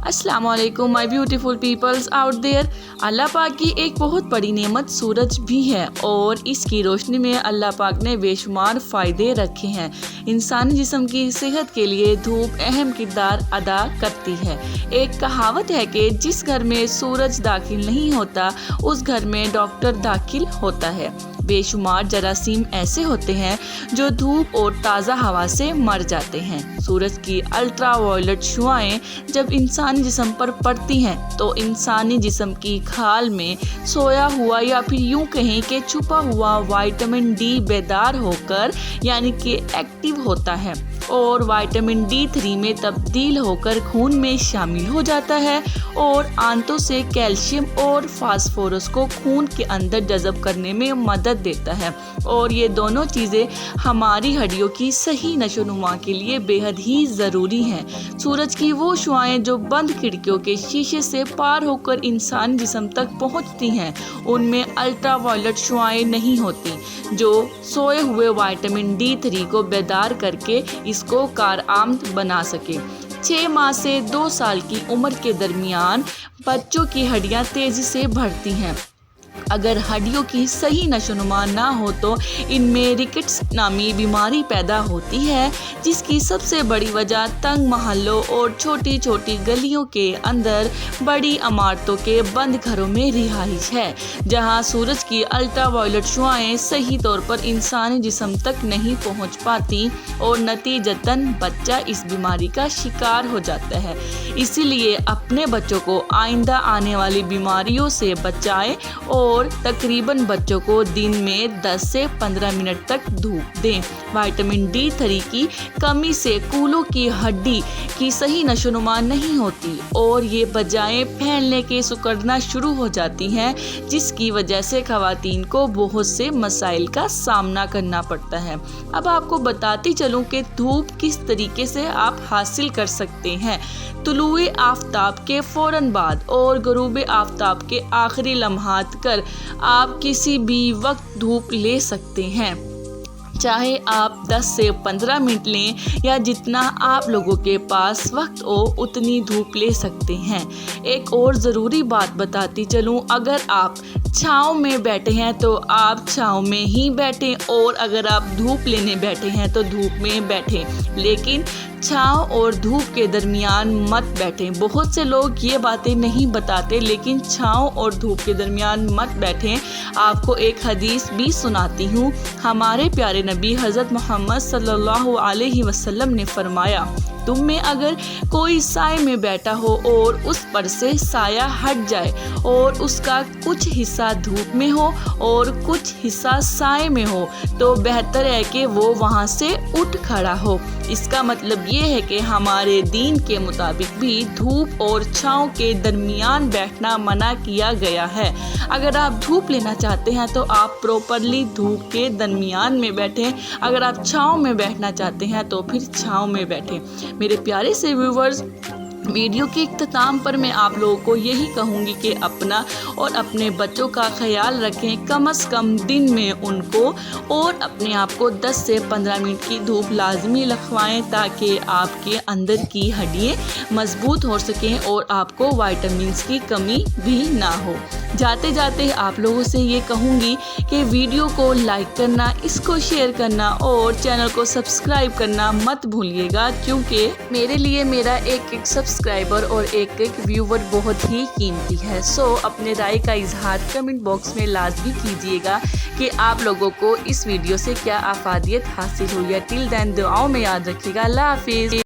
अस्सलाम वालेकुम my beautiful peoples out there. Allah पाक की एक बहुत बड़ी नेमत सूरज भी है और इसकी रोशनी में अल्लाह पाक ने बेशुमार फ़ायदे रखे हैं। इंसानी जिस्म की सेहत के लिए धूप अहम किरदार अदा करती है। एक कहावत है कि जिस घर में सूरज दाखिल नहीं होता उस घर में डॉक्टर दाखिल होता है। बेशुमार जरासीम ऐसे होते हैं जो धूप और ताज़ा हवा से मर जाते हैं। सूरज की अल्ट्रा वायलेट शुआएं जब इंसानी जिस्म पर पड़ती हैं तो इंसानी जिस्म की खाल में सोया हुआ या फिर यूं कहें कि छुपा हुआ विटामिन डी बेदार होकर यानी कि एक्टिव होता है और विटामिन D3 में तब्दील होकर खून में शामिल हो जाता है और आंतों से कैल्शियम और फास्फोरस को खून के अंदर जज़ब करने में मदद देता है और ये दोनों चीज़ें हमारी हड्डियों की सही नशोनुमा के लिए बेहद ही ज़रूरी हैं। सूरज की वो शुआएं जो बंद खिड़कियों के शीशे से पार होकर इंसान जिस्म तक पहुंचती हैं उनमें अल्ट्रा वायलेट शुआएं नहीं होती जो सोए हुए विटामिन D3 को बेदार करके इसको कारआमद बना सके। 6 माह से 2 साल की उम्र के दरमियान बच्चों की हड्डियां तेज़ी से बढ़ती हैं। अगर हड्डियों की सही नशोनुमा ना हो तो इनमें रिकेट्स नामी बीमारी पैदा होती है जिसकी सबसे बड़ी वजह तंग मोहल्लों और छोटी छोटी गलियों के अंदर बड़ी इमारतों के बंद घरों में रिहाइश है जहां सूरज की अल्ट्रा वायलेट शुआएं सही तौर पर इंसानी जिस्म तक नहीं पहुंच पाती और नतीजतन बच्चा इस बीमारी का शिकार हो जाता है। इसीलिए अपने बच्चों को आइंदा आने वाली बीमारियों से बचाएं और तकरीबन बच्चों को दिन में 10 से 15 मिनट तक धूप दें। विटामिन D3 की कमी से कूलों की हड्डी की सही नशोनुमा नहीं होती और ये बजाय फैलने के सिकुड़ना शुरू हो जाती हैं जिसकी वजह से खवातीन को बहुत से मसाइल का सामना करना पड़ता है। अब आपको बताती चलूं कि धूप किस तरीके से आप हासिल कर सकते हैं। तुलुए आफताब के फ़ौरन बाद और गरूब आफताब के आखिरी लम्हात कर आप किसी भी वक्त धूप ले सकते हैं, चाहे आप 10 से 15 मिनट लें या जितना आप लोगों के पास वक्त हो उतनी धूप ले सकते हैं। एक और ज़रूरी बात बताती चलूँ, अगर आप छाँव में बैठे हैं तो आप छाँव में ही बैठें और अगर आप धूप लेने बैठे हैं तो धूप में बैठें, लेकिन छाँव और धूप के दरमियान मत बैठें। बहुत से लोग ये बातें नहीं बताते लेकिन छाँव और धूप के दरमियान मत बैठें। आपको एक हदीस भी सुनाती हूँ। हमारे प्यारे नबी हज़रत मोहम्मद सल्लल्लाहु अलैहि वसल्लम ने फरमाया, तुम में अगर कोई साए में बैठा हो और उस पर से साया हट जाए और उसका कुछ हिस्सा धूप में हो और कुछ हिस्सा साए में हो तो बेहतर है कि वो वहाँ से उठ खड़ा हो। इसका मतलब ये है कि हमारे दीन के मुताबिक भी धूप और छाँव के दरमियान बैठना मना किया गया है। अगर आप धूप लेना चाहते हैं तो आप प्रॉपरली धूप के दरमियान में बैठें, अगर आप छाँव में बैठना चाहते हैं तो फिर छाँव में बैठें। मेरे प्यारे से व्यूवर्स, वीडियो के इख्तिताम पर मैं आप लोगों को यही कहूँगी कि अपना और अपने बच्चों का ख्याल रखें। कम से कम दिन में उनको और अपने आप को 10 से 15 मिनट की धूप लाजमी लगवाएं ताकि आपके अंदर की हड्डियाँ मजबूत हो सकें और आपको विटामिन्स की कमी भी ना हो। जाते जाते आप लोगों से ये कहूँगी कि वीडियो को लाइक करना, इसको शेयर करना और चैनल को सब्सक्राइब करना मत भूलिएगा क्योंकि मेरे लिए मेरा एक सब्सक्राइबर और एक व्यूवर बहुत ही कीमती है। सो अपने राय का इजहार कमेंट बॉक्स में लाजमी कीजिएगा कि आप लोगों को इस वीडियो से क्या अफादियत हासिल हुई है। टिल देन दुआओं में याद रखिएगा। अल्लाह हाफिज़।